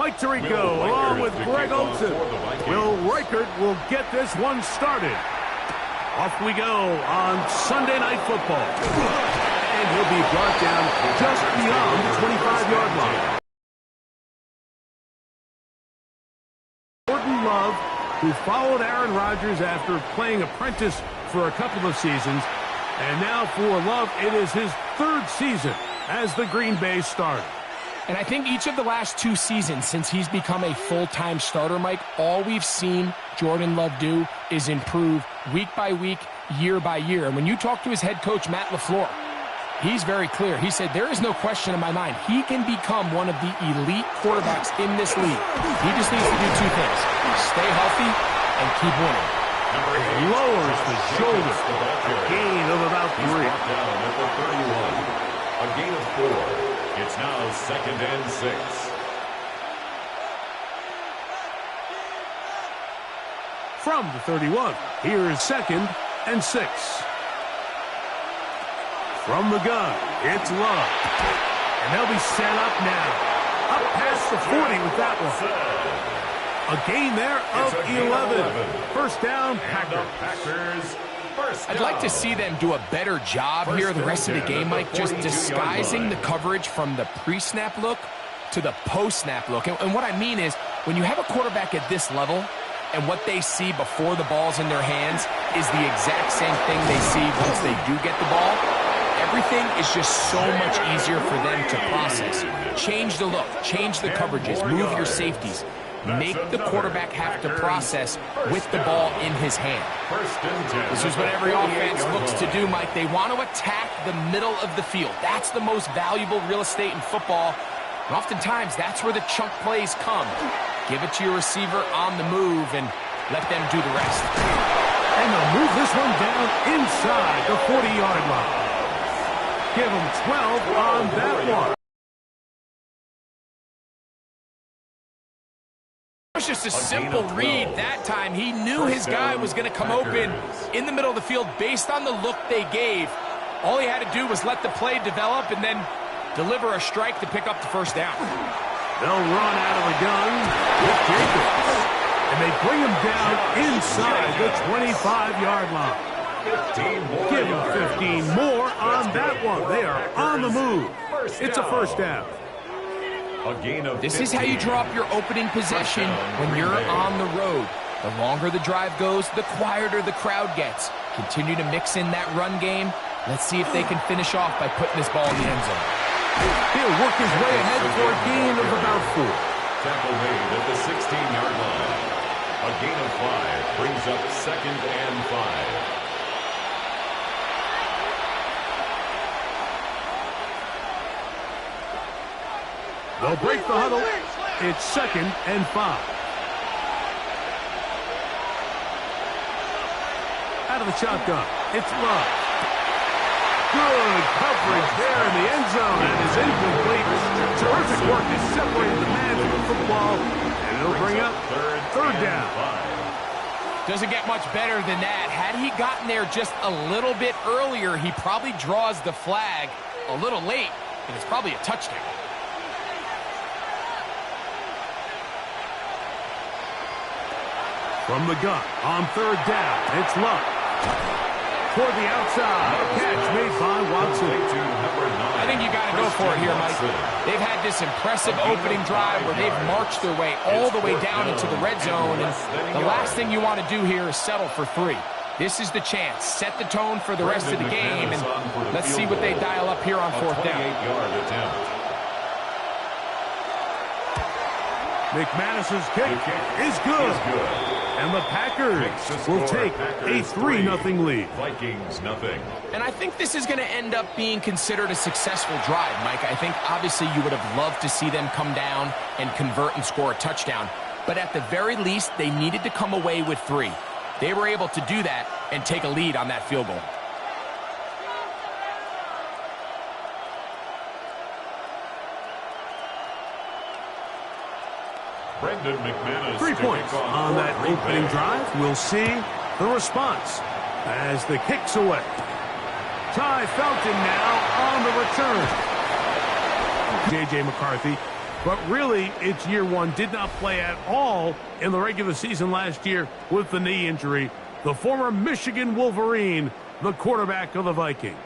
Mike Tirico along with Greg Olson. Will Reichert will get this one started. Off we go on Sunday Night Football. And he'll be brought down just beyond the 25-yard line. Jordan Love, who followed Aaron Rodgers after playing apprentice for a couple of seasons. And now for Love, it is his third season as the Green Bay starter. And I think each of the last 2 seasons since he's become a full-time starter, Mike, all we've seen Jordan Love do is improve week by week, year by year. And when you talk to his head coach, Matt LaFleur, he's very clear. He said, there is no question in my mind. He can become one of the elite quarterbacks in this league. He just needs to do 2 things. Stay healthy and keep winning. He lowers the shoulder. A gain of about 3. Down at the 31. A gain of 4. It's now 2nd and 6. From the 31, here is 2nd and 6. From the gun, it's Love. And they'll be set up now. Up past the 40 with that one. A gain there of 11. First down, Packers. I'd like to see them do a better job here the rest of the game, Mike, just disguising the coverage from the pre-snap look to the post-snap look. And what I mean is, when you have a quarterback at this level and what they see before the ball's in their hands is the exact same thing they see once they do get the ball, everything is just so much easier for them to process. Change the look, change the coverages, move your safeties. Make the quarterback have to process with the ball in his hand. This is what every offense looks to do, Mike. They want to attack the middle of the field. That's the most valuable real estate in football. And oftentimes, that's where the chunk plays come. Give it to your receiver on the move and let them do the rest. And they'll move this one down inside the 40-yard line. Give them 12 on that one. It was just a simple read that time. He knew his guy was going to come open in the middle of the field based on the look they gave. All he had to do was let the play develop and then deliver a strike to pick up the first down. They'll run out of the gun with Jacobs. And they bring him down inside the 25-yard line. Give him 15 more on that one. They are on the move. It's a first down. This is how you draw up your opening possession when you're on the road. The longer the drive goes, the quieter the crowd gets. Continue to mix in that run game. Let's see if they can finish off by putting this ball in the end zone. He'll work his way ahead for a gain of about 4. Tackle made at the 16-yard line. A gain of 5 brings up 2nd and 5. They'll break the huddle. It's 2nd and 5. Out of the shotgun, it's Love. Good coverage there in the end zone, and is incomplete. Terrific work to separate the man from the football, and it'll bring up third down. Doesn't get much better than that. Had he gotten there just a little bit earlier, he probably draws the flag a little late, and it's probably a touchdown. From the gun, on third down, it's Love. Toward the outside, a catch made by Watson. I think you got to go for it here, Mike. They've had this impressive opening drive where they've marched their way all the way down into the red zone, and the last thing you want to do here is settle for 3. This is the chance. Set the tone for the rest of the game, and let's see what they dial up here on 4th down. McManus's kick is good. And the Packers will take a 3-0 lead. Vikings nothing. And I think this is going to end up being considered a successful drive, Mike. I think obviously you would have loved to see them come down and convert and score a touchdown. But at the very least, they needed to come away with 3. They were able to do that and take a lead on that field goal. Brendan McManus 3 points on that opening drive. We'll see the response as the kick's away. Ty Felton now on the return. J.J. McCarthy But really, it's year one. Did not play at all in the regular season last year with the knee injury. The former Michigan Wolverine, the quarterback of the Vikings.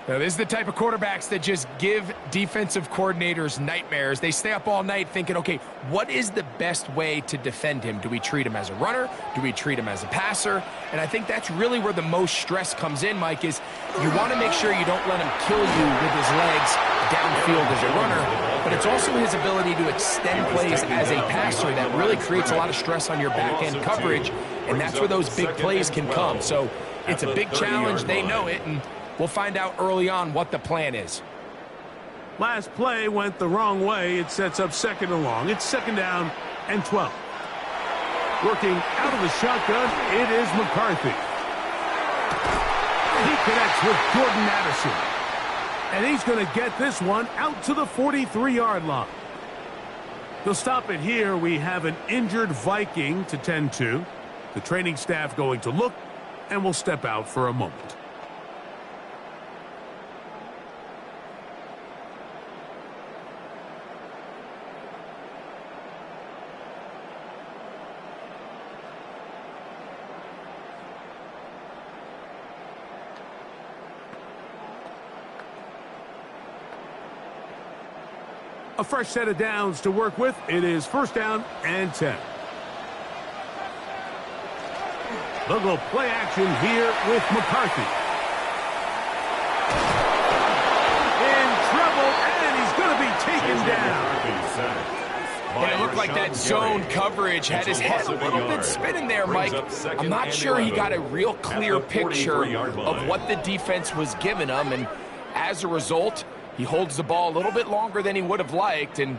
Now, this is the type of quarterbacks that just give defensive coordinators nightmares. They stay up all night thinking, okay, what is the best way to defend him? Do we treat him as a runner? Do we treat him as a passer? And I think that's really where the most stress comes in, Mike, is you want to make sure you don't let him kill you with his legs downfield as a runner, but it's also his ability to extend plays as a passer that really creates a lot of stress on your back-end coverage, and that's where those big plays can come. So it's a big challenge. They know it, and we'll find out early on what the plan is. Last play went the wrong way. It sets up second and long. It's second down and 12. Working out of the shotgun, it is McCarthy. He connects with Jordan Addison. And he's going to get this one out to the 43-yard line. They'll stop it here. We have an injured Viking to tend to. The training staff going to look, and we'll step out for a moment. A fresh set of downs to work with. It is first down and 10. They'll go play action here with McCarthy. In trouble, and he's going to be taken down. And it looked like that zone coverage had his head a little bit spinning there, Mike. I'm not sure he got a real clear picture of what the defense was giving him, and as a result, he holds the ball a little bit longer than he would have liked, and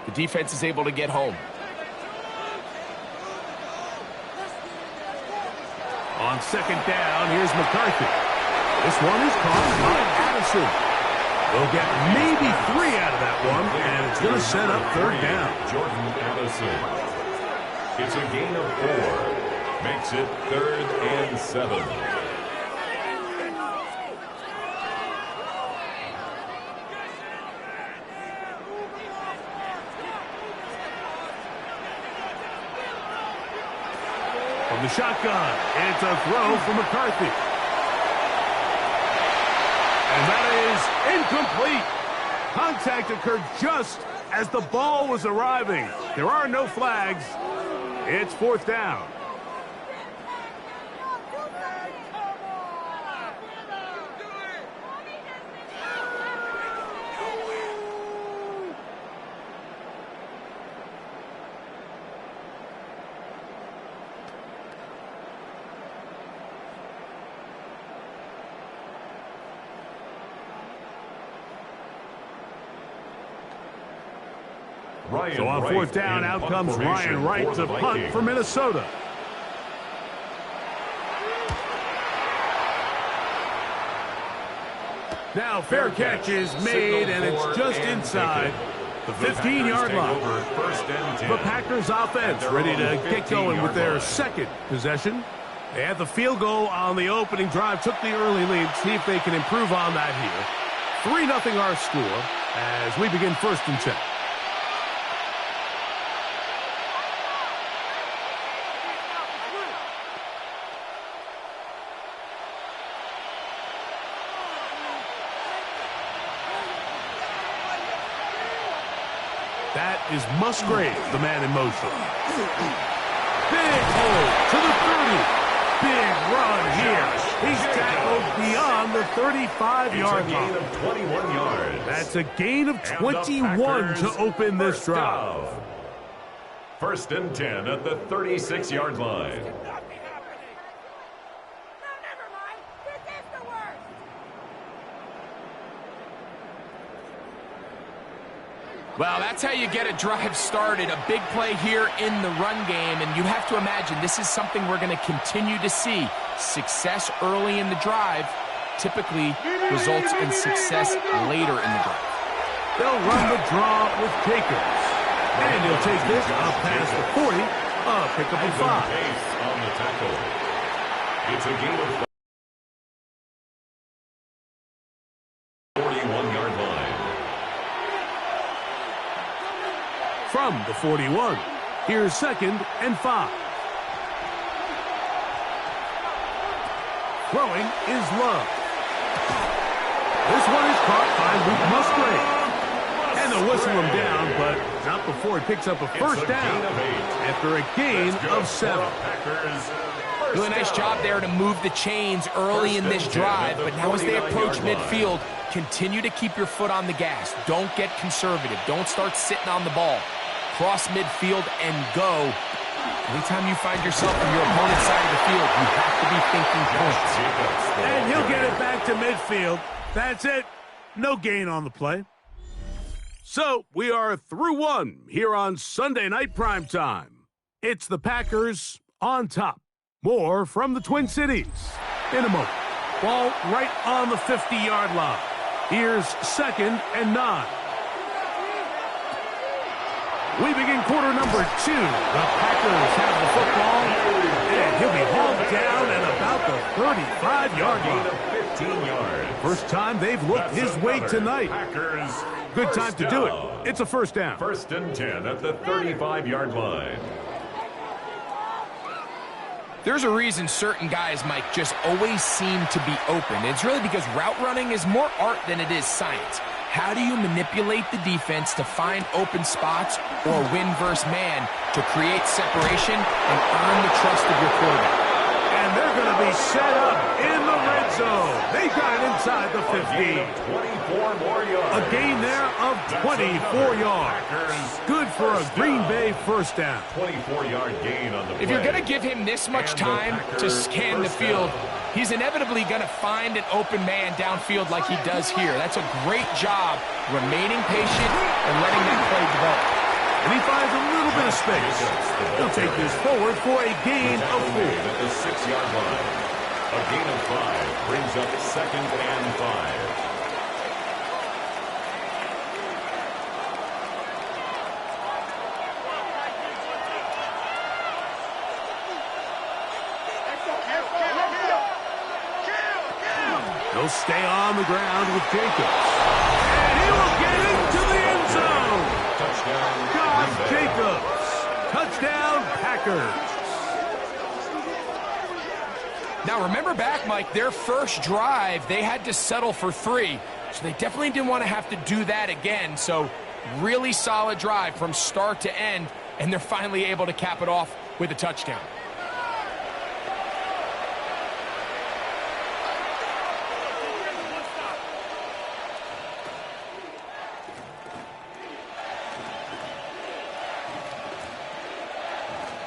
the defense is able to get home. On second down, here's McCarthy. This one is caught by Addison. They'll get maybe 3 out of that one, and it's going to set up third down. Jordan Addison. It's a gain of 4. Makes it 3rd and 7. From the shotgun, it's a throw for McCarthy. And that is incomplete. Contact occurred just as the ball was arriving. There are no flags. It's fourth down. So on fourth down, out comes Ryan Wright to punt for Minnesota. Now fair catch is made, and it's just inside the 15-yard line. The Packers offense ready to get going with their second possession. They had the field goal on the opening drive, took the early lead. See if they can improve on that here. 3-0 our score as we begin first and 10. That is Musgrave, the man in motion. Big hole to the 30. Big run here. He's tackled beyond the 35-yard line. Of 21 yards. That's a gain of 21 to open this drive. First and 10 at the 36-yard line. Well, that's how you get a drive started. A big play here in the run game, and you have to imagine this is something we're going to continue to see. Success early in the drive typically results in success later in the drive. They'll run the draw with Jacobs. And he'll take this up past the 40, pick up a 5. On the tackle. It's a gain of 41-yard line. From the 41, here's 2nd and 5. Throwing is Love. This one is caught by Luke Musgrave. And they'll whistle him down, but not before he picks up a first down after a gain of 7. Really nice job there to move the chains early in this drive, but now as they approach midfield, continue to keep your foot on the gas. Don't get conservative. Don't start sitting on the ball. Cross midfield and go. Anytime you find yourself on your opponent's side of the field, you have to be thinking points. And he'll get it back to midfield. That's it. No gain on the play. So we are through one here on Sunday Night Primetime. It's the Packers on top. More from the Twin Cities in a moment. Ball right on the 50-yard line. Here's 2nd and 9. We begin quarter number 2. The Packers have the football, and he'll be hauled down at about the 35-yard line. 15 yards. First time they've looked his way tonight. Packers. Good time to do it. It's a first down. 1st and 10 at the 35-yard line. There's a reason certain guys, Mike, just always seem to be open. It's really because route running is more art than it is science. How do you manipulate the defense to find open spots or win versus man to create separation and earn the trust of your quarterback? And they're going to be set up in the red zone. They got it inside the 50. 24 more yards. A gain there of 24 yards. Good for a Green Bay first down. 24-yard gain on the play. If you're going to give him this much time to scan the field, he's inevitably going to find an open man downfield like he does here. That's a great job remaining patient and letting that play develop. And he finds a little bit of space. He'll take this forward for a gain of 4. At the 6-yard line. A gain of 5 brings up 2nd and 5. He'll stay on the ground with Jacobs. And he will get into the end zone. Touchdown. Josh Jacobs. Touchdown, Packers. Now, remember back, Mike, their first drive, they had to settle for 3. So they definitely didn't want to have to do that again. So really solid drive from start to end, and they're finally able to cap it off with a touchdown.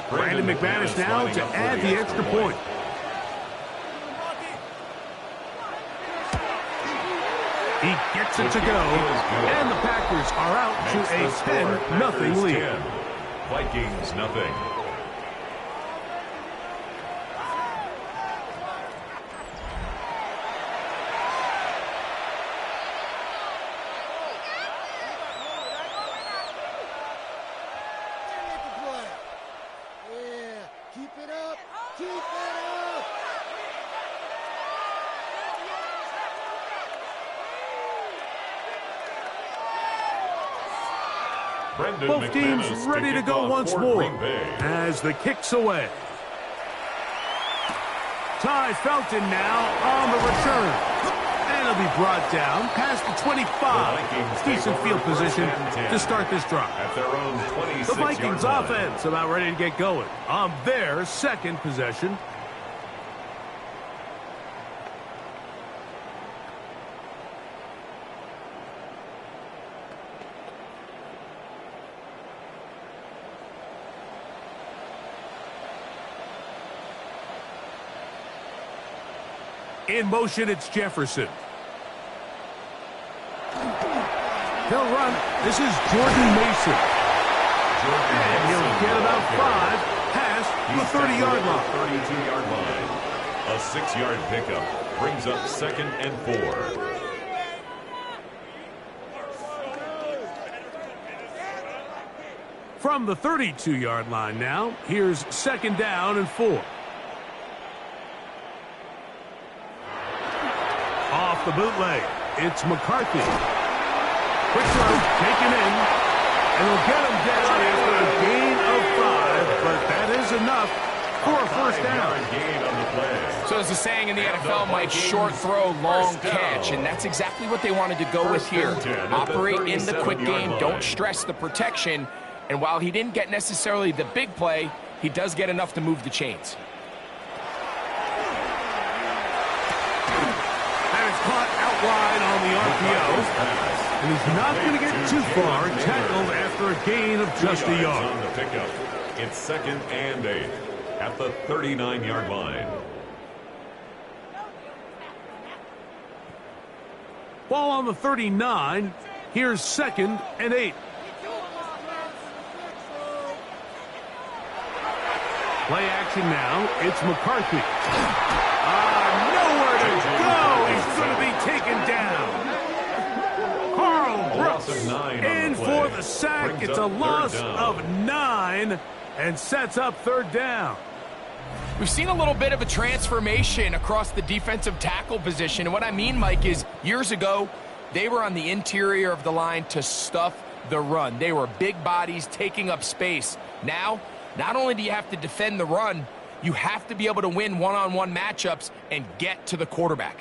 Brandon McManus now to add the extra point. He gets it to go, and the Packers are out to a 10-0 lead. Vikings nothing. Both teams ready to go once more as the kick's away. Ty Felton now on the return. And he'll be brought down past the 25. Decent field position to start this drive. At their own 26-yard The Vikings offense about ready to get going on their second possession. In motion, it's Jefferson. He'll run. This is Jordan Mason. And he'll get about 5 past the 30-yard line. 32-yard line. A 6-yard pickup brings up 2nd and 4. From the 32-yard line now, here's 2nd down and 4. Off the bootleg, it's McCarthy. Quick throw, taken in, he'll get him down after a gain of 5, but that is enough for a first down. So there's a saying in the NFL, Mike, short throw, long catch, and that's exactly what they wanted to go with here. Operate in the quick game, don't stress the protection, and while he didn't get necessarily the big play, he does get enough to move the chains. And it's caught out wide on the RPO. And he's not going to get too far, tackled after a gain of just a yard. On the pickup. It's 2nd and 8 at the 39-yard line. Ball on the 39. Here's 2nd and 8. Play action now. It's McCarthy. Nowhere to go. He's going to be taken down. In for the sack. It's a loss of 9 and sets up 3rd down. We've seen a little bit of a transformation across the defensive tackle position. And what I mean, Mike, is years ago, they were on the interior of the line to stuff the run. They were big bodies taking up space. Now, not only do you have to defend the run, you have to be able to win one-on-one matchups and get to the quarterback.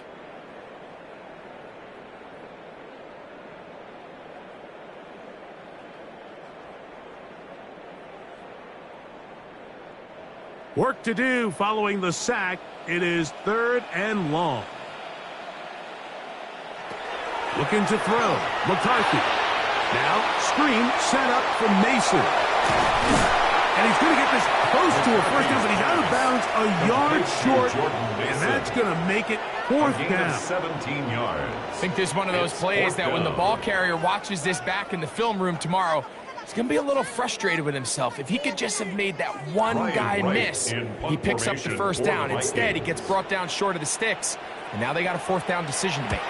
Work to do following the sack. It is 3rd and long. Looking to throw. McCarthy. Now, screen set up for Mason. And he's going to get this close to a first down, but he's out of bounds a yard short. And that's going to make it 4th down. 17 yards. I think this is one of those plays that when the ball carrier watches this back in the film room tomorrow, he's going to be a little frustrated with himself. If he could just have made that one guy miss, he picks up the first down. Instead, he gets brought down short of the sticks, and now they got a 4th down decision to make.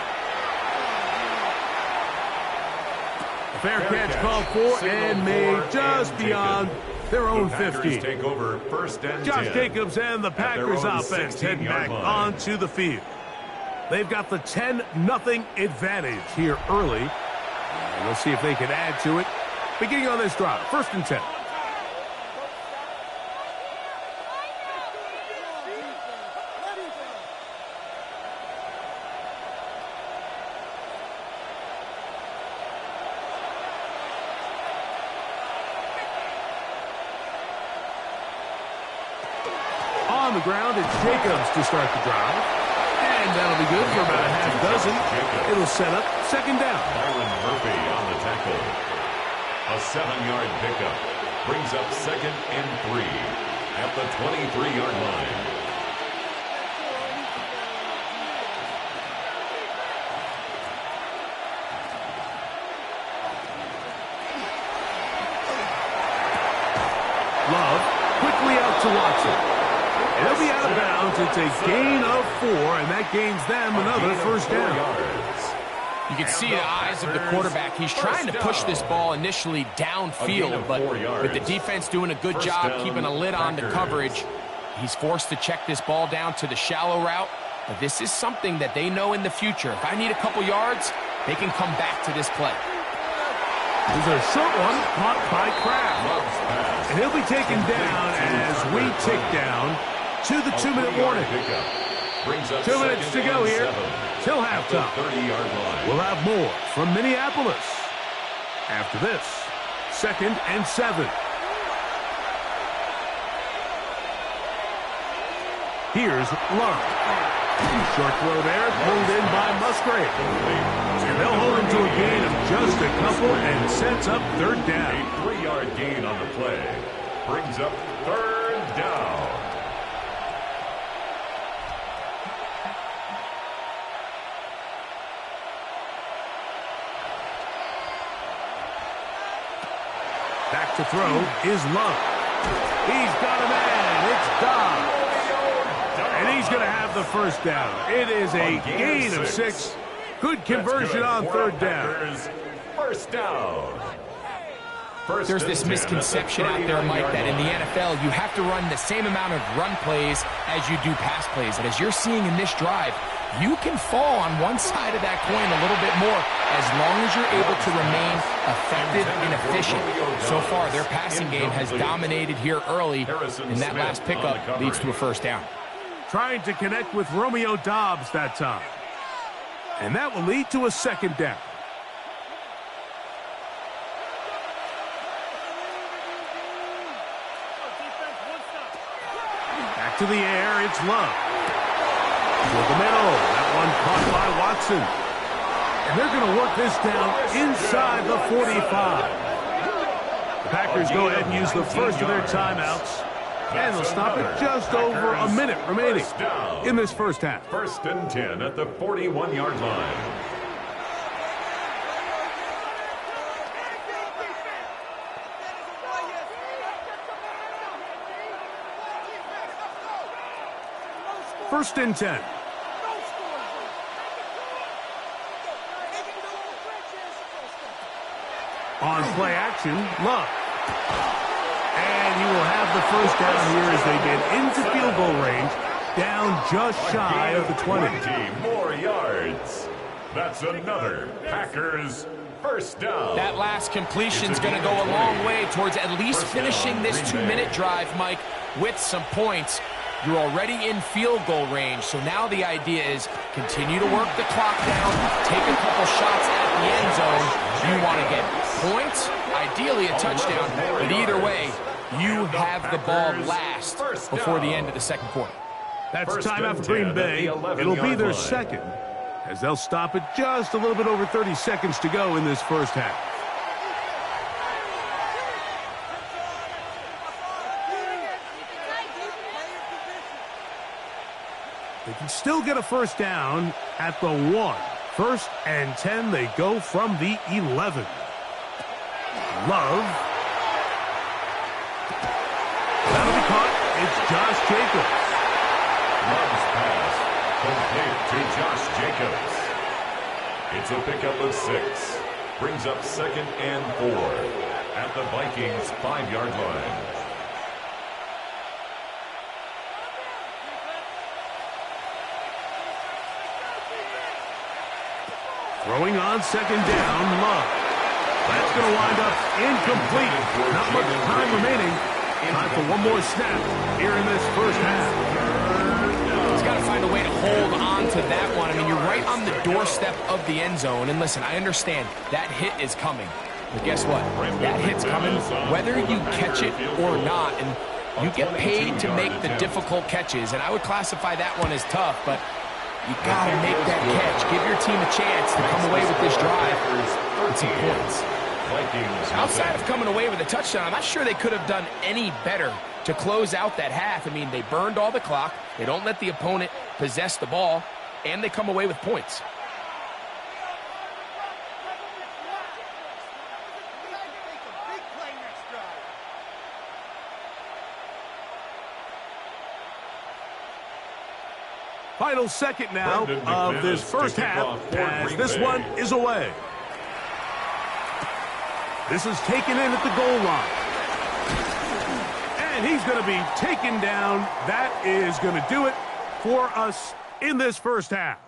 Fair catch called for and made just beyond their own 50. Take over 1st and 10. Josh Jacobs and the Packers offense head back onto the field. They've got the 10-0 advantage here early. And we'll see if they can add to it. Beginning on this drive, 1st and 10. On the ground, it's Jacobs to start the drive. And that'll be good for about a half dozen. It'll set up 2nd down. Byron Murphy on the tackle. A 7-yard pickup brings up 2nd and 3 at the 23-yard line. Love quickly out to Watson. And he'll be out of bounds. It's a gain of 4, and that gains them another 1st down. You can see the eyes of the quarterback. He's trying to push this ball initially downfield, but with the defense doing a good job keeping a lid on the coverage, he's forced to check this ball down to the shallow route. But this is something that they know in the future. If I need a couple yards, they can come back to this play. There's a short one caught by Kraft. And he'll be taken down as we tick down to the 2-minute warning. 2 minutes to go here till halftime. We'll have more from Minneapolis after this. 2nd and 7. Here's Love. Short throw there, pulled in by Musgrave. And they'll hold him to a gain of just a couple and sets up 3rd down. A 3-yard gain on the play brings up 3rd down. Back to throw is Love. He's got a man. It's Dobbs. And he's going to have the first down. It is a gain of 6. Good conversion on 3rd down. First down. There's this misconception out there, Mike, that in the NFL, you have to run the same amount of run plays as you do pass plays. And as you're seeing in this drive, you can fall on one side of that coin a little bit more as long as you're able to remain effective and efficient. So far, their passing game has dominated here early, and that last pickup leads to a first down. Trying to connect with Romeo Doubs that time. And that will lead to a second down. Back to the air, it's Love. To the middle, that one caught by Watson. And they're going to work this down inside the 45. The Packers go ahead and use the first of their timeouts. And they'll stop it just over a minute remaining in this first half. 1st and 10 at the 41-yard line. First and 10. On play action, Love. And he will have the first down here as they get into field goal range, down just shy of the 20. 20 more yards. That's another Packers first down. That last completion is going to go a long way towards at least finishing this 2-minute drive, Mike, with some points. You're already in field goal range, so now the idea is continue to work the clock down, take a couple shots at the end zone. You want to get points, ideally a touchdown, but either way, you have the ball last before the end of the second quarter. That's a timeout for Green Bay. It'll be their second, as they'll stop it just a little bit over 30 seconds to go in this first half. They can still get a first down at the 1. 1st and 10, they go from the 11. Love. That'll be caught. It's Josh Jacobs. Love's pass complete to Josh Jacobs. It's a pickup of 6. Brings up 2nd and 4 at the Vikings 5-yard line. Throwing on 2nd down, Love. That's going to wind up incomplete. Not much time remaining. Time for one more snap here in this first half. He's got to find a way to hold on to that one. I mean, you're right on the doorstep of the end zone. And listen, I understand that hit is coming. But guess what? That hit's coming whether you catch it or not. And you get paid to make the difficult catches. And I would classify that one as tough, but you got to make that catch. Give your team a chance to come away with this drive with some points. Outside of coming away with a touchdown, I'm not sure they could have done any better to close out that half. I mean, they burned all the clock. They don't let the opponent possess the ball, and they come away with points. Final second now of this first half as this one is away. This is taken in at the goal line. And he's going to be taken down. That is going to do it for us in this first half.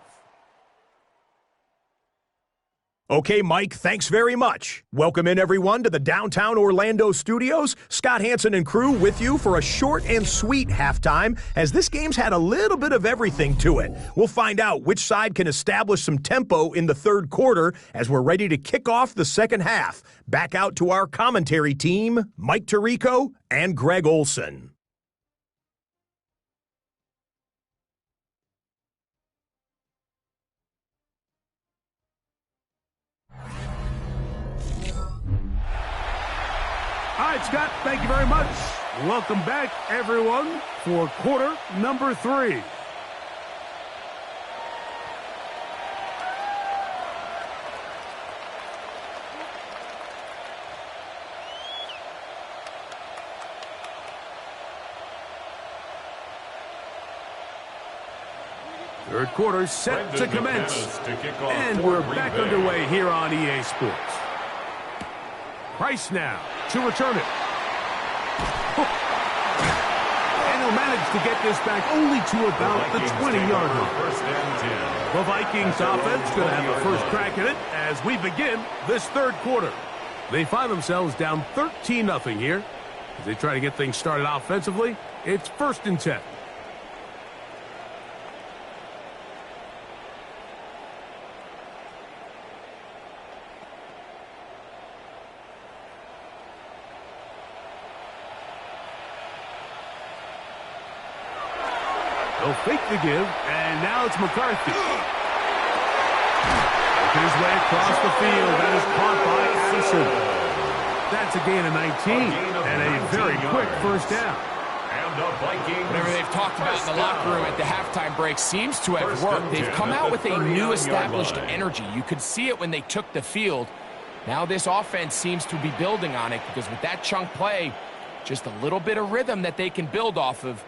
Okay, Mike, thanks very much. Welcome in, everyone, to the downtown Orlando studios. Scott Hansen and crew with you for a short and sweet halftime, as this game's had a little bit of everything to it. We'll find out which side can establish some tempo in the third quarter as we're ready to kick off the second half. Back out to our commentary team, Mike Tirico and Greg Olson. All right, Scott, thank you very much. Welcome back, everyone, for quarter number 3. Third quarter set to commence. And we're back underway here on EA Sports. Price now to return it. And they'll manage to get this back only to about the 20-yard line. First and 10. The Vikings offense going to have the first crack at it as we begin this third quarter. They find themselves down 13-0 here. As they try to get things started offensively, it's first and 10. They'll fake the give, and now it's McCarthy. Making his way across the field. That is caught by Addison. That's a gain of 19, and a very quick first down. And the Vikings. Whatever they've talked about in the locker room at the halftime break seems to have worked. They've come out with a new established energy. You could see it when they took the field. Now this offense seems to be building on it because with that chunk play, just a little bit of rhythm that they can build off of.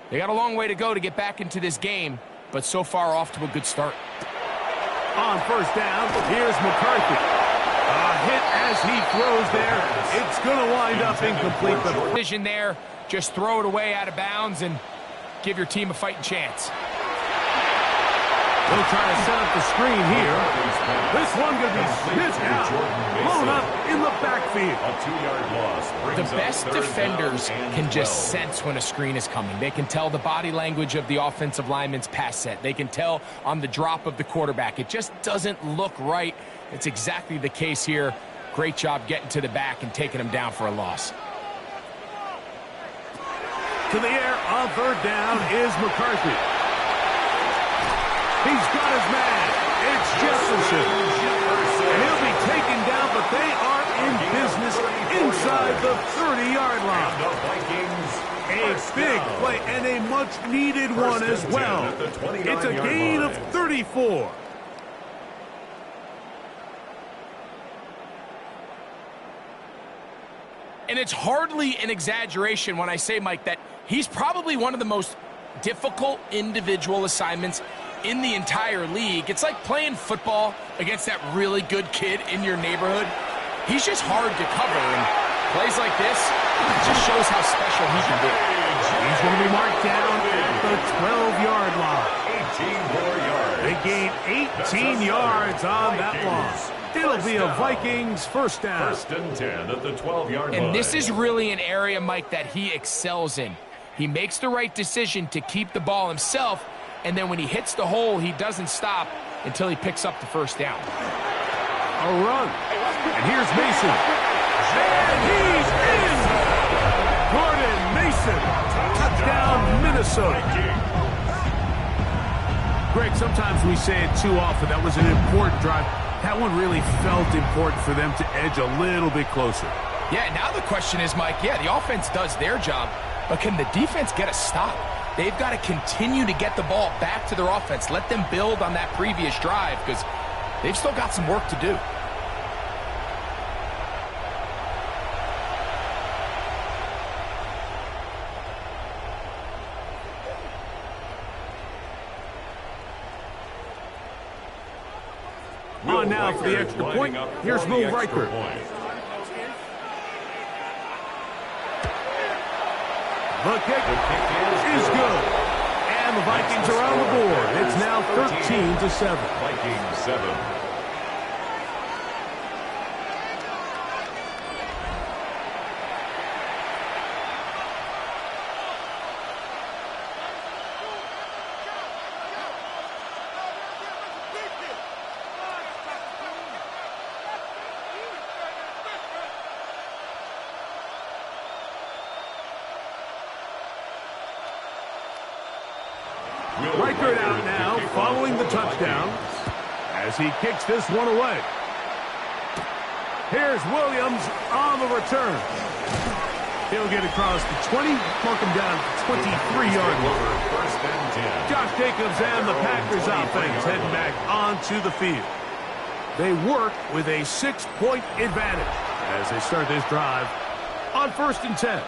They got a long way to go to get back into this game, but so far off to a good start. On first down, here's McCarthy. A hit as he throws there. It's going to wind up incomplete. But vision there, just throw it away out of bounds and give your team a fighting chance. they'll try to set up the screen here. This one going to be hit out, blown up in the backfield. A 2-yard loss. The best defenders can just sense when a screen is coming. They can tell the body language of the offensive lineman's pass set. They can tell on the drop of the quarterback. It just doesn't look right. It's exactly the case here. Great job getting to the back and taking him down for a loss. To the air on third down is McCarthy. He's got his man. It's Jefferson. And he'll be taken down, but they are in business inside the 30-yard line. A big play and a much-needed one as well. It's a gain of 34. And it's hardly an exaggeration when I say, Mike, that he's probably one of the most difficult individual assignments in the entire league. It's like playing football against that really good kid in your neighborhood. He's just hard to cover, and plays like this, it just shows how special he can be. He's going to be marked down at the 12-yard line. 18 more yards. They gain 18 yards on that loss. It'll be a Vikings first down. First and 10 at the 12-yard line. And this is really an area, Mike, that he excels in. He makes the right decision to keep the ball himself, and then when he hits the hole, he doesn't stop until he picks up the first down. A run. And here's Mason. And he's in! Gordon Mason. Touchdown, Minnesota. Greg, sometimes we say it too often. That was an important drive. That one really felt important for them to edge a little bit closer. Yeah, now the question is, Mike, yeah, the offense does their job, but can the defense get a stop? They've got to continue to get the ball back to their offense. Let them build on that previous drive because they've still got some work to do. On now for the extra point. Here's Will Riker. The kick is good. And the Vikings are on the board. It's now 13-7. Vikings 7. Reichert out now following the touchdown as he kicks this one away. Here's Williams on the return. He'll get across the 20, mark him down at the 23-yard line. First and 10. Josh Jacobs and the Packers offense heading back onto the field. They work with a 6-point advantage as they start this drive on first and 10.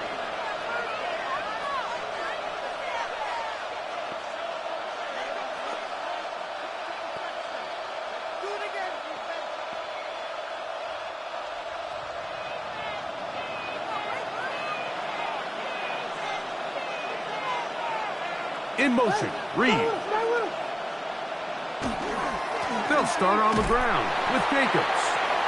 In motion, Reed. They'll start on the ground with Jacobs.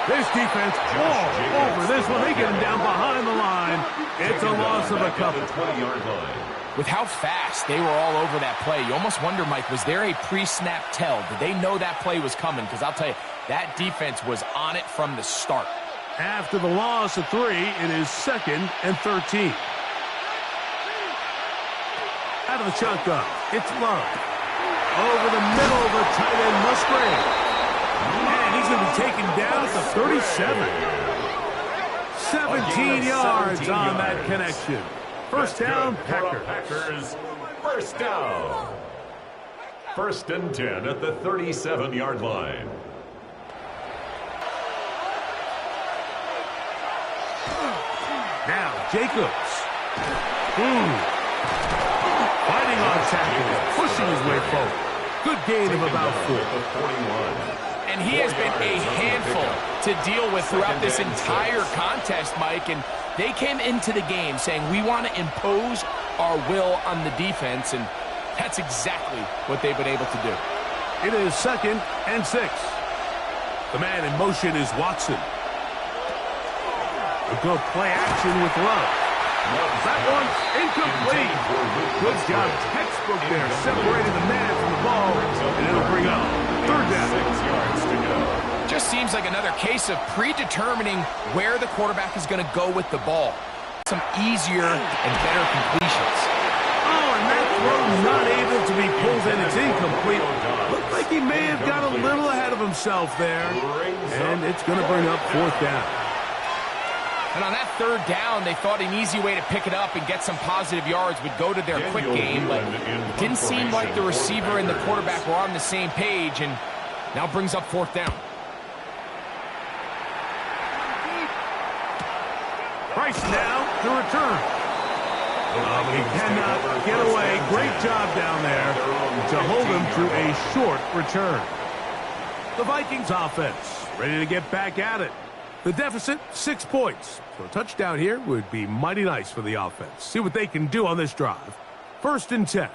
This defense all over this one. They get him down behind the line. It's a loss of a couple. 20-yard line. With how fast they were all over that play, you almost wonder, Mike, was there a pre-snap tell? Did they know that play was coming? Because I'll tell you, that defense was on it from the start. After the loss of 3, it is 2nd and 13. Out of the shotgun, it's Love. Over the middle of the tight end, Musgrave. And he's going to be taken down at the 37. 17 yards on that connection. First down, Packers. First down. 1st and 10 at the 37-yard line. Now, Jacobs. Fighting on tackles, pushing his way forward. Good gain of about 4. And he has been a handful to deal with throughout this entire contest, Mike. And they came into the game saying, we want to impose our will on the defense, and that's exactly what they've been able to do. It is 2nd and 6. The man in motion is Watson. A good play action with Love. That one incomplete. Good job, textbook there, separating the man from the ball, and it'll bring up 3rd down. 6 yards to go. Just seems like another case of predetermining where the quarterback is going to go with the ball. Some easier and better completions. Oh, and that throw not able to be pulled in. It's incomplete. Looked like he may have got a little ahead of himself there. And it's going to bring up 4th down. And on that 3rd down, they thought an easy way to pick it up and get some positive yards would go to their quick game, but it didn't seem like the receiver and the quarterback were on the same page, and now brings up 4th down. Price now to return. He cannot get away. Great job down there to hold him to a short return. The Vikings offense ready to get back at it. The deficit, 6 points. So a touchdown here would be mighty nice for the offense. See what they can do on this drive. 1st and 10.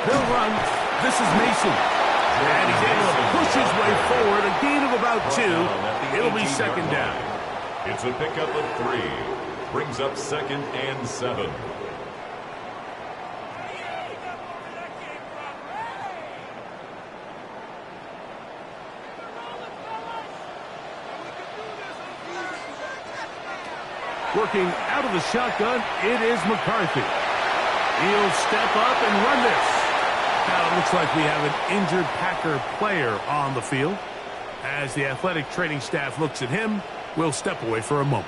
They'll run. This is Mason. And he's able to push his way forward. A gain of about 2. It'll be 2nd down. It's a pickup of 3. Brings up 2nd and 7. Working out of the shotgun, it is McCarthy. He'll step up and run this. Now it looks like we have an injured Packer player on the field. As the athletic training staff looks at him, we'll step away for a moment.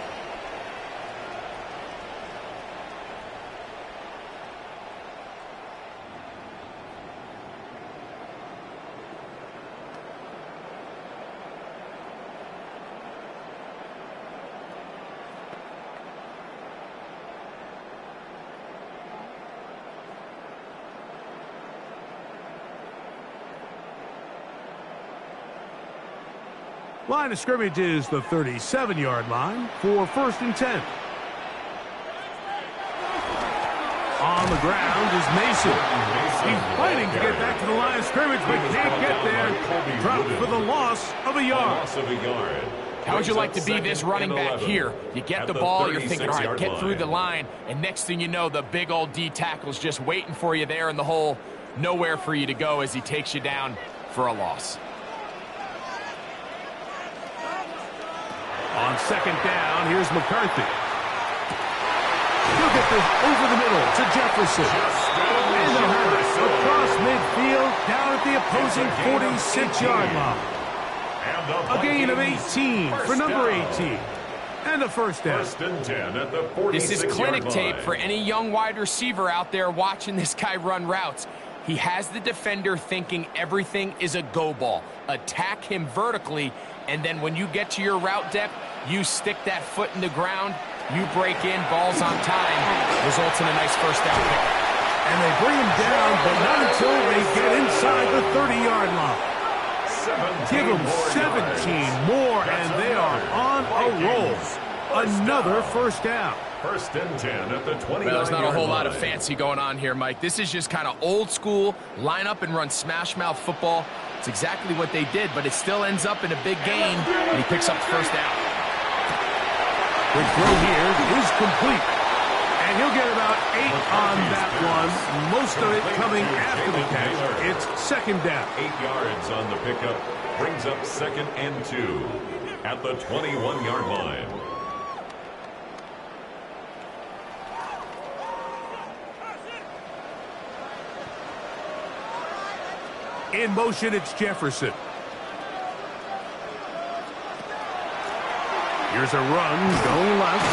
Line of scrimmage is the 37-yard line for 1st and 10. On the ground is Mason. He's fighting to get back to the line of scrimmage, but can't get there. Dropped for the loss of a yard. How would you like to be this running back here? You get the ball, you're thinking, all right, get through the line, and next thing you know, the big old D tackle's just waiting for you there in the hole. Nowhere for you to go as he takes you down for a loss. On 2nd down, here's McCarthy. He'll get this over the middle to Jefferson. And they'll have it across midfield down at the opposing 46-yard line. A gain of 18 for number 18. And a 1st down. 1st and 10 at the 46-yard line. This is clinic tape for any young wide receiver out there watching this guy run routes. He has the defender thinking everything is a go ball. Attack him vertically, and then when you get to your route depth, you stick that foot in the ground, you break in, balls on time, results in a nice 1st down pick. And they bring him down, but not until they get inside the 30-yard line. Give them 17 more, and they are on a roll. Another first down. First and 10 at the 20. Well, there's not a whole lot of fancy going on here, Mike. This is just kind of old school, line up and run smash mouth football. It's exactly what they did, but it still ends up in a big gain, and he picks up the first down. The throw here is complete. And he'll get about 8 on that one, most of it coming after the catch. It's second down. 8 yards on the pickup. Brings up second and 2 at the 21-yard line. In motion, it's Jefferson. Here's a run, going left.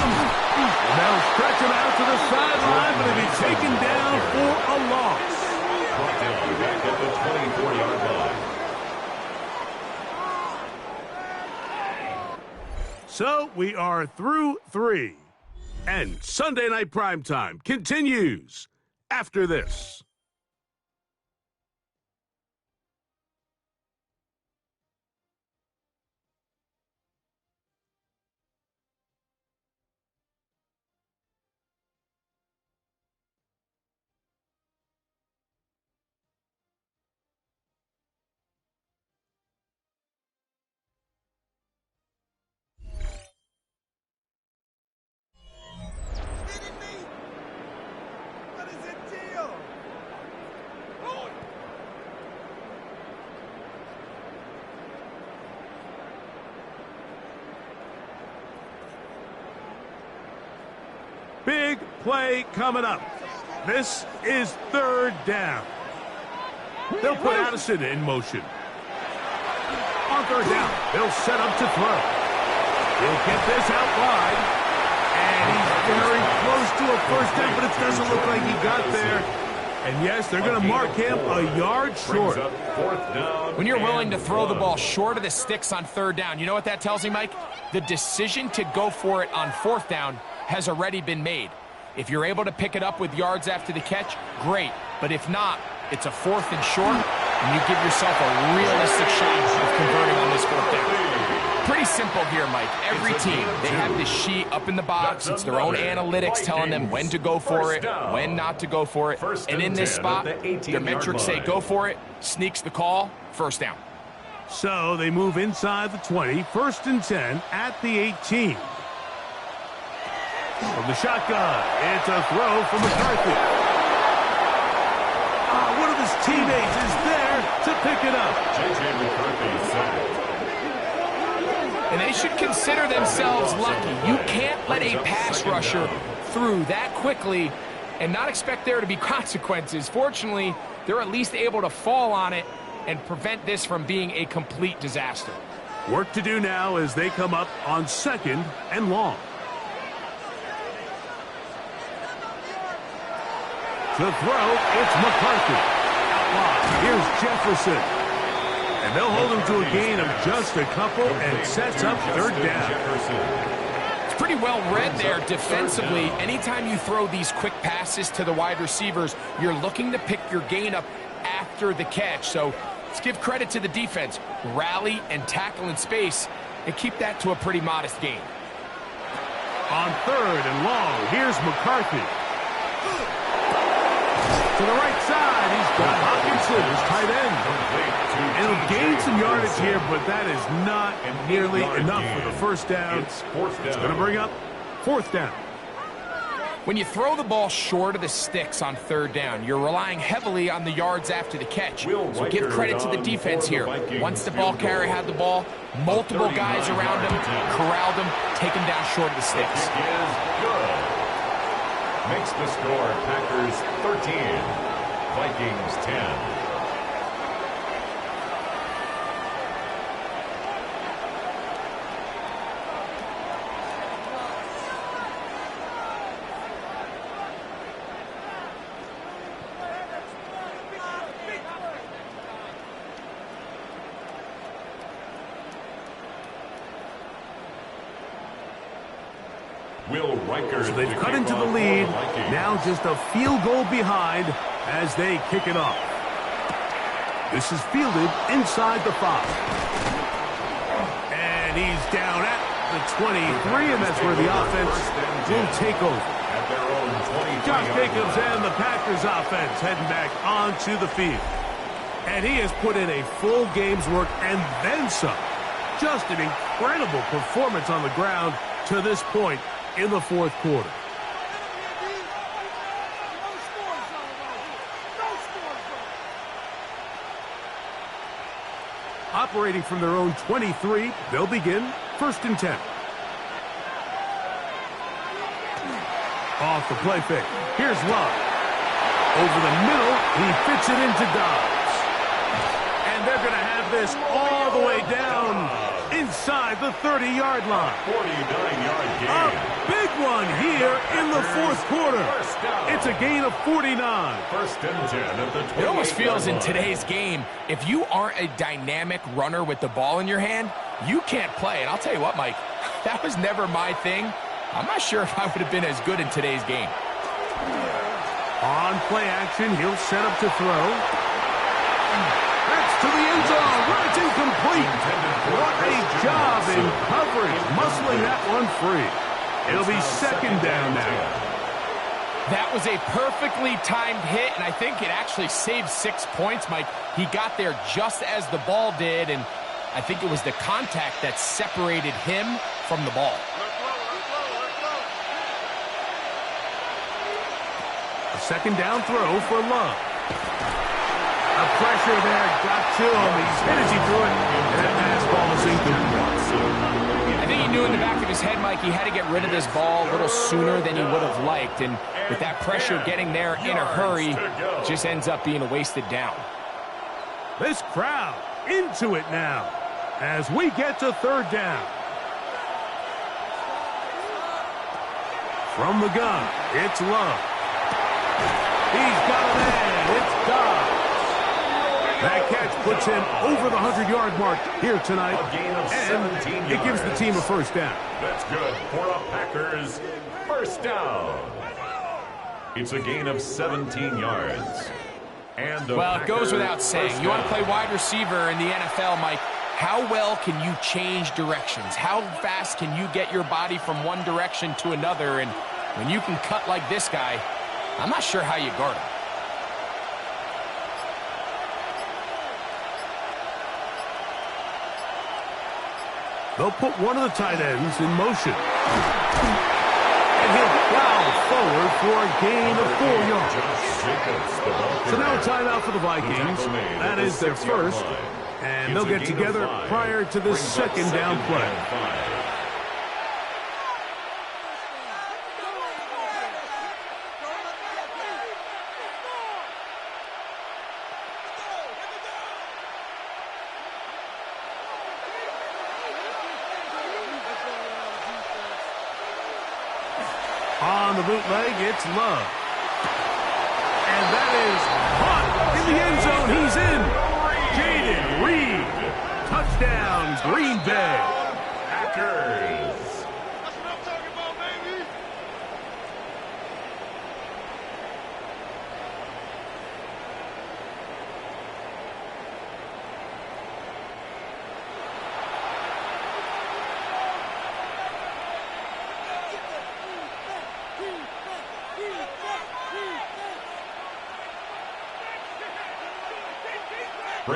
Now stretch him out to the sideline, but he'll be taken down for a loss. Brought down back at the 24-yard line. So we are through 3. And Sunday Night Primetime continues after this. Big play coming up. This is third down. They'll put Addison in motion. On third down, they'll set up to throw. He'll get this out wide. And he's very close to a first down, but it doesn't look like he got there. And yes, they're going to mark him a yard short. When you're willing to throw the ball short of the sticks on third down, you know what that tells me, Mike? The decision to go for it on fourth down has already been made. If you're able to pick it up with yards after the catch, great. But if not, it's a fourth and short, and you give yourself a realistic shot of converting on this fourth down. Pretty simple here, Mike. Every team, they have this sheet up in the box. It's their own analytics telling them when to go for it, when not to go for it. And in this spot, their metrics say go for it, sneaks the call, first down. So they move inside the 20, first and 10 at the 18. From the shotgun, it's a throw from McCarthy. One of his teammates is there to pick it up. J.J. McCarthy sacked. And they should consider themselves lucky. You can't let a pass rusher through that quickly and not expect there to be consequences. Fortunately, they're at least able to fall on it and prevent this from being a complete disaster. Work to do now as they come up on second and long. To throw, it's McCarthy. Outlaw. Here's Jefferson. And they'll hold him to a gain of just a couple and sets up third down. It's pretty well read there defensively. Anytime you throw these quick passes to the wide receivers, you're looking to pick your gain up after the catch. So let's give credit to the defense. Rally and tackle in space and keep that to a pretty modest gain. On third and long, here's McCarthy. To the right side, he's got Hopkinson, his tight end. And he'll gain some yardage here, but that is not nearly enough for the first down. It's going to bring up fourth down. When you throw the ball short of the sticks on third down, you're relying heavily on the yards after the catch. So give credit to the defense here. Once the ball carrier had the ball, multiple guys around him, corralled him, take him down short of the sticks. Makes the score Packers 13, Vikings 10. So they've cut into the lead. Now just a field goal behind as they kick it off. This is fielded inside the 5. And he's down at the 23, and that's where the offense will take over. Josh Jacobs and the Packers offense heading back onto the field. And he has put in a full game's work and then some. Just an incredible performance on the ground to this point in the fourth quarter. Operating from their own 23, they'll begin 1st and 10. Off the play fake. Here's Love. Over the middle, he fits it into Dobbs. And they're going to have this all the way down inside the 30-yard line. 49-yard gain. A big one here in the fourth quarter. It's a gain of 49. 1st and 10 at the 20. It almost feels in today's game, if you aren't a dynamic runner with the ball in your hand, you can't play. And I'll tell you what, Mike, that was never my thing. I'm not sure if I would have been as good in today's game. On play action, he'll set up to throw. That's to the end zone, where it's incomplete. What a job in coverage, muscling that one free. It'll be 2nd down now. That was a perfectly timed hit, and I think it actually saved 6 points, Mike. He got there just as the ball did, and I think it was the contact that separated him from the ball. A 2nd down throw for Love. A pressure there got to him. He's hit as he threw it, and that pass ball is incomplete. I think he knew in the back of his head, Mike, he had to get rid of this ball a little sooner than he would have liked. And with that pressure getting there in a hurry, it just ends up being a wasted down. This crowd into it now as we get to 3rd down. From the gun, it's Love. He's got a man. It's Dobbs. That catch puts him over the 100-yard mark here tonight, and it gives the team a 1st down. That's good for a Packers 1st down. It's a gain of 17 yards. And well, it goes without saying. You want to play wide receiver in the NFL, Mike, how well can you change directions? How fast can you get your body from one direction to another? And when you can cut like this guy, I'm not sure how you guard him. They'll put one of the tight ends in motion. And he'll plow forward for a gain of 4 yards. So now a timeout for the Vikings. That is their 1st. And they'll get together prior to the 2nd down play. On the bootleg, it's Love. And that is caught in the end zone. He's in. Jaden Reed. Touchdown, Green Bay. Packers.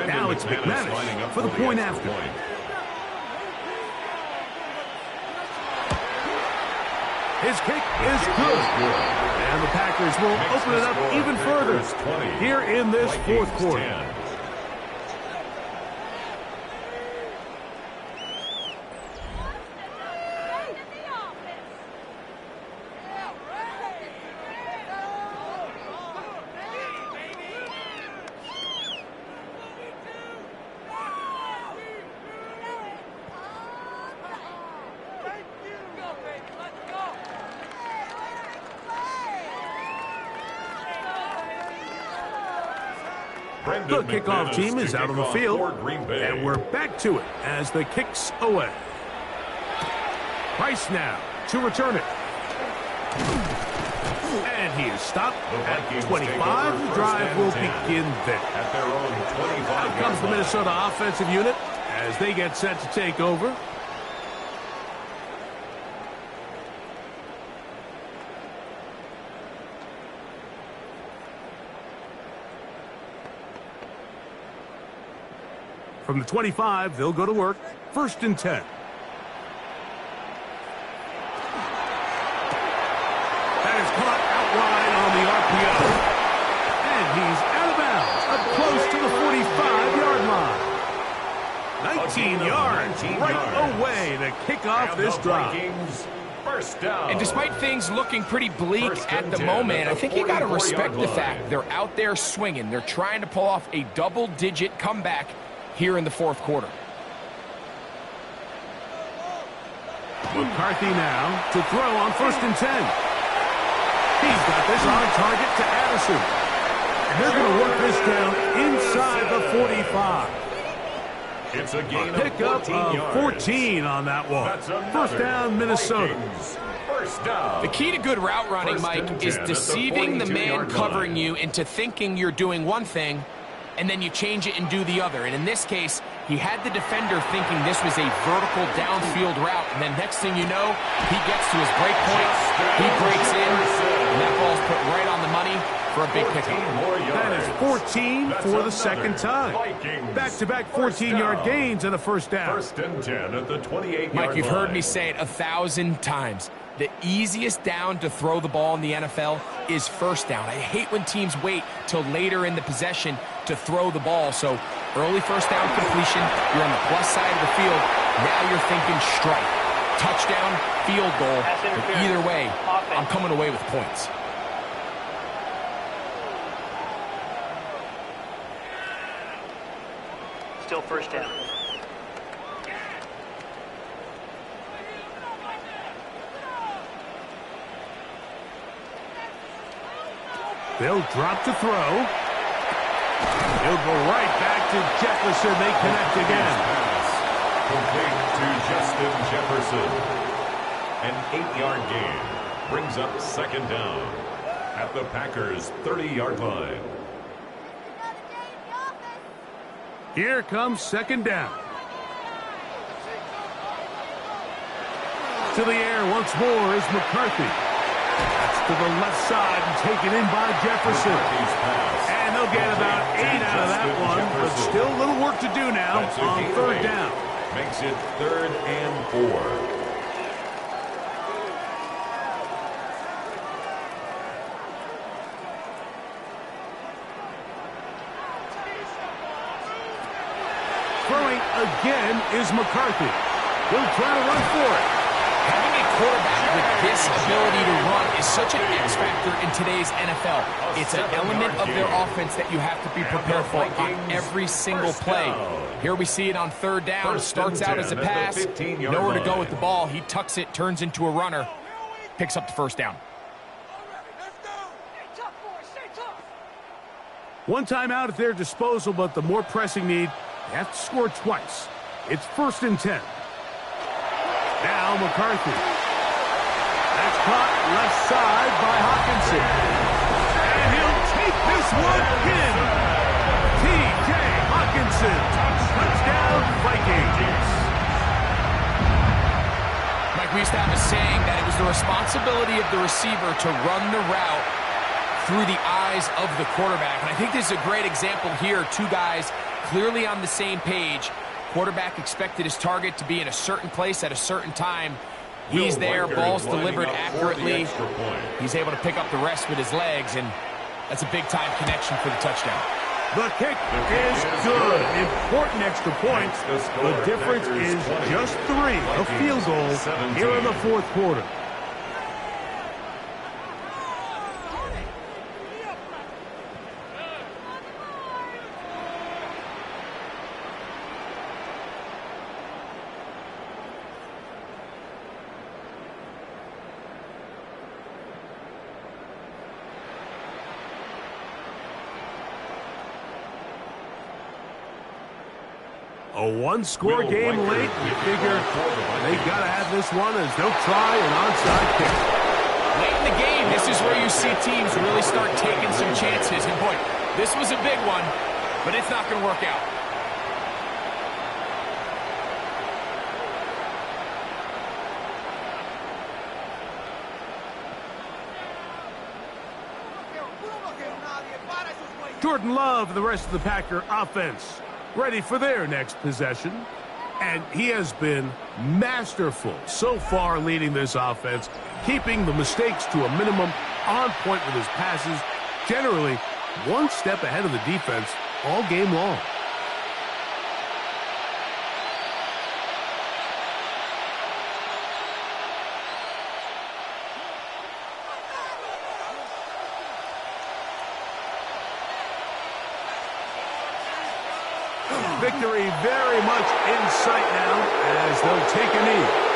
Now it's McManus for the point after. His kick is good. And the Packers will open it up even further here in this fourth quarter. The kickoff team is out on the field, and we're back to it as the kick's away. Price now to return it. And he is stopped at Vikings 25. The drive will begin there. At their own 25. Out comes the Minnesota offensive unit as they get set to take over. From the 25, they'll go to work. 1st and 10. That is caught out wide on the RPO. And he's out of bounds, up close to the 45-yard line. 19 yards right away to kick off this drive. First down. And despite things looking pretty bleak at the moment, I think you got to respect the fact they're out there swinging. They're trying to pull off a double-digit comeback here in the 4th quarter. McCarthy now to throw on 1st and 10. He's got this on target to Addison. And they're going to work this down inside the 45. It's a gain Pickup of 14 on that one. 1st down, Minnesota. First down. The key to good route running, Mike, is deceiving the man covering you into thinking you're doing one thing, and then you change it and do the other. And in this case, he had the defender thinking this was a vertical downfield route, and then next thing you know, he gets to his break point, he breaks in, and that ball's put right on the money for a big pickup. That is 14 for the second time. Back-to-back 14-yard gains and a 1st down. 1st and 10 at the 28-yard line. Mike, you've heard me say it 1,000 times. The easiest down to throw the ball in the NFL is 1st down. I hate when teams wait till later in the possession to throw the ball. So early 1st down completion, you're on the plus side of the field. Now you're thinking strike, touchdown, field goal. But either way, I'm coming away with points. Still 1st down. They'll drop to throw. He'll go right back to Jefferson. They connect again. Complete to Justin Jefferson. An 8-yard gain brings up 2nd down at the Packers' 30-yard line. Here comes 2nd down. To the air once more is McCarthy. That's to the left side and taken in by Jefferson. And they'll get about 8 out of that one, but still a little work to do now on 3rd down. Makes it 3rd and 4. Throwing again is McCarthy. He'll try to run for it. Having a quarterback with this ability to run is such an X factor in today's NFL. It's an element of their offense that you have to be prepared for on every single play. Here we see it on 3rd down. Starts out as a pass. Nowhere to go with the ball. He tucks it, turns into a runner. Picks up the 1st down. One timeout at their disposal, but the more pressing need, they have to score twice. It's 1st and 10. Now McCarthy. That's caught left side by Hawkinson. And he'll take this one in. T.J. Hawkinson. Touchdown, Vikings. Mike, we used to have a saying that it was the responsibility of the receiver to run the route through the eyes of the quarterback. And I think this is a great example here. 2 guys clearly on the same page. Quarterback expected his target to be in a certain place at a certain time. He's there, ball's delivered accurately. He's able to pick up the rest with his legs, and that's a big-time connection for the touchdown. The kick is good. Important extra points. The difference is just 3, a field goal here in the 4th quarter. A one-score game late. You figure they got to have this one as they'll try an onside kick. Late in the see teams really start taking some chances. And boy, this was a big one, but it's not going to work out. Jordan Love and the rest of the Packer offense ready for their next possession. And he has been masterful so far leading this offense, keeping the mistakes to a minimum, on point with his passes, generally one step ahead of the defense all game long. Victory very much in sight now as they'll take a knee.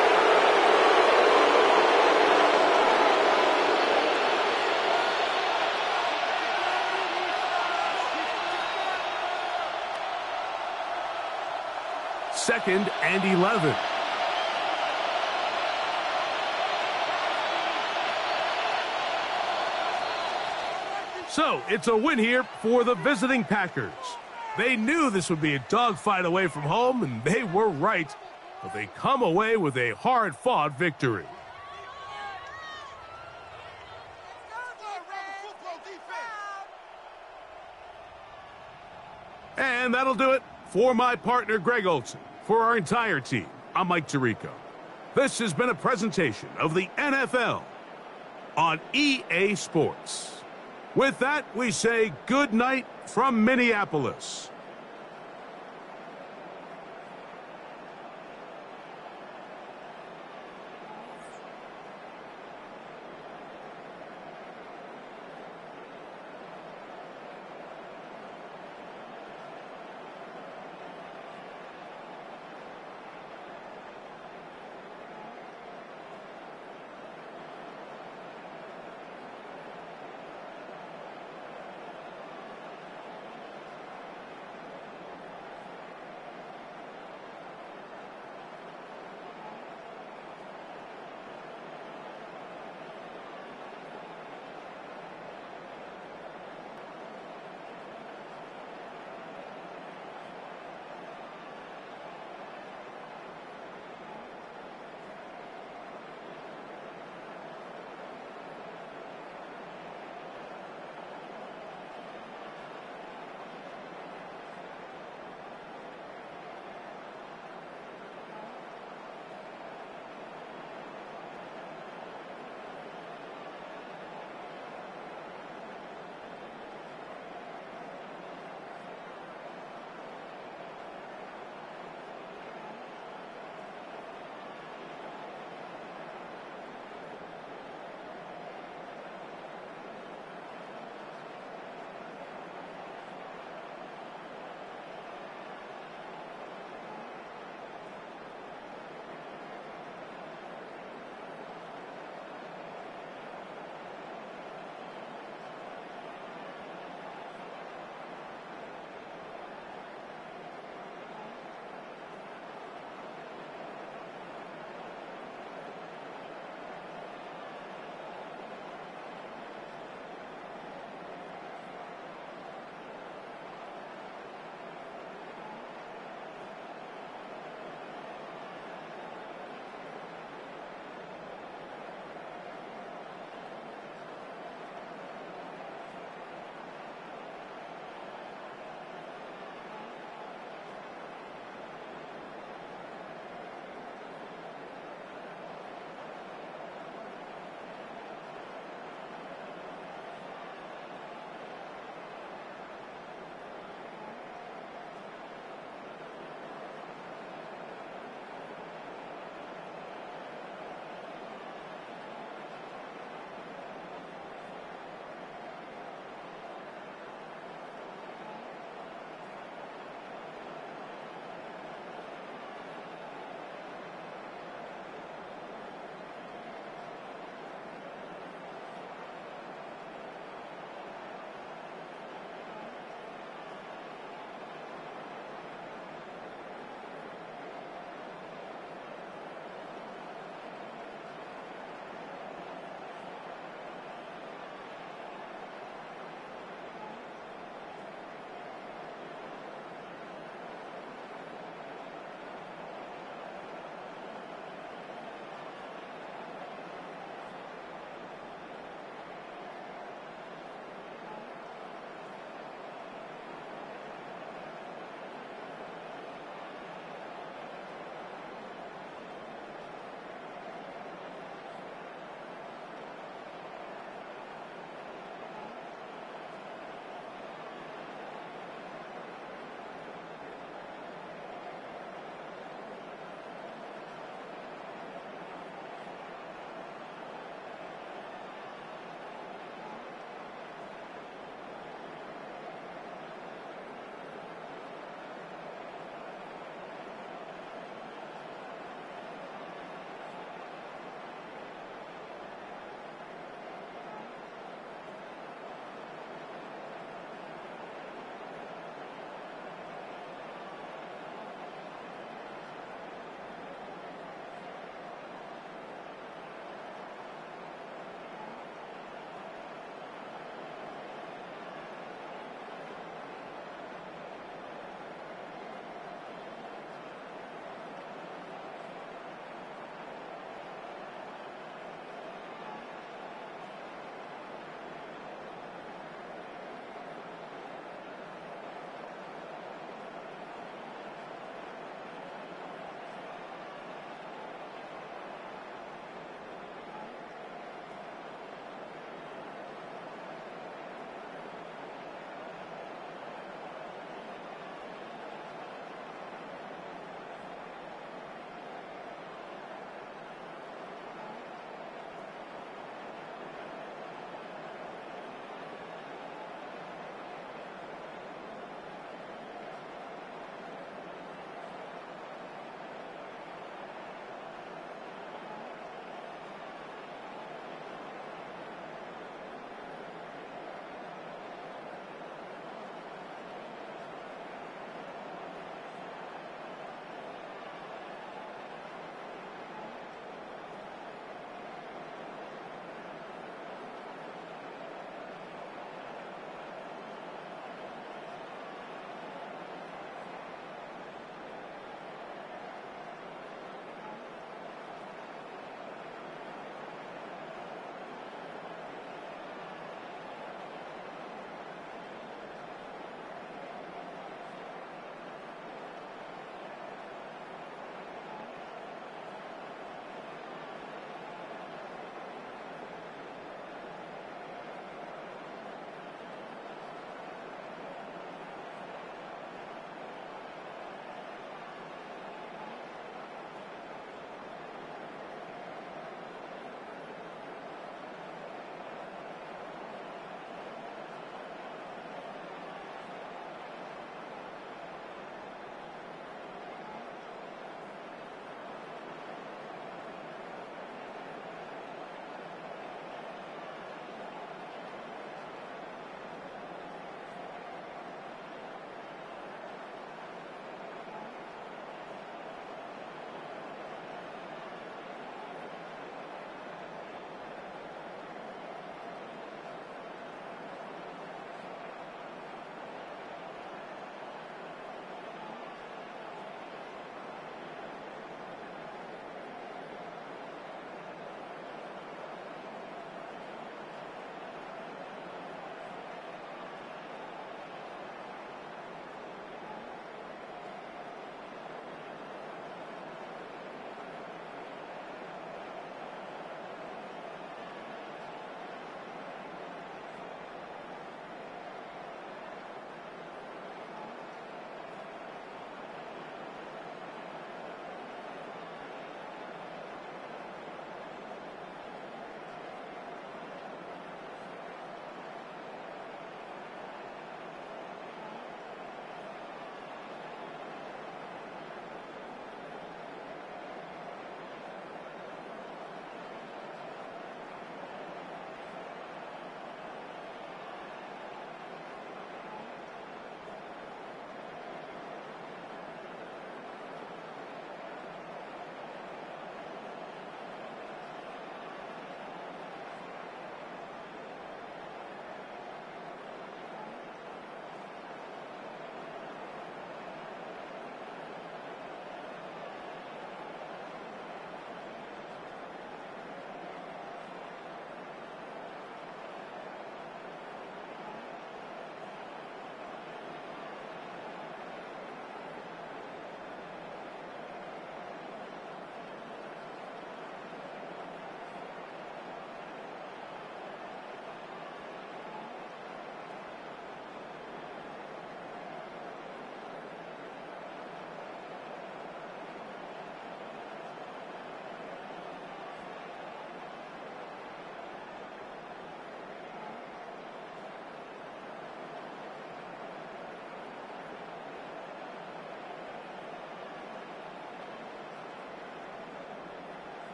Second and 11. So it's a win here for the visiting Packers. They knew this would be a dogfight away from home, and they were right. But they come away with a hard-fought victory. And that'll do it for my partner, Greg Olson. For our entire team, I'm Mike Tirico. This has been a presentation of the NFL on EA Sports. With that, we say good night from Minneapolis.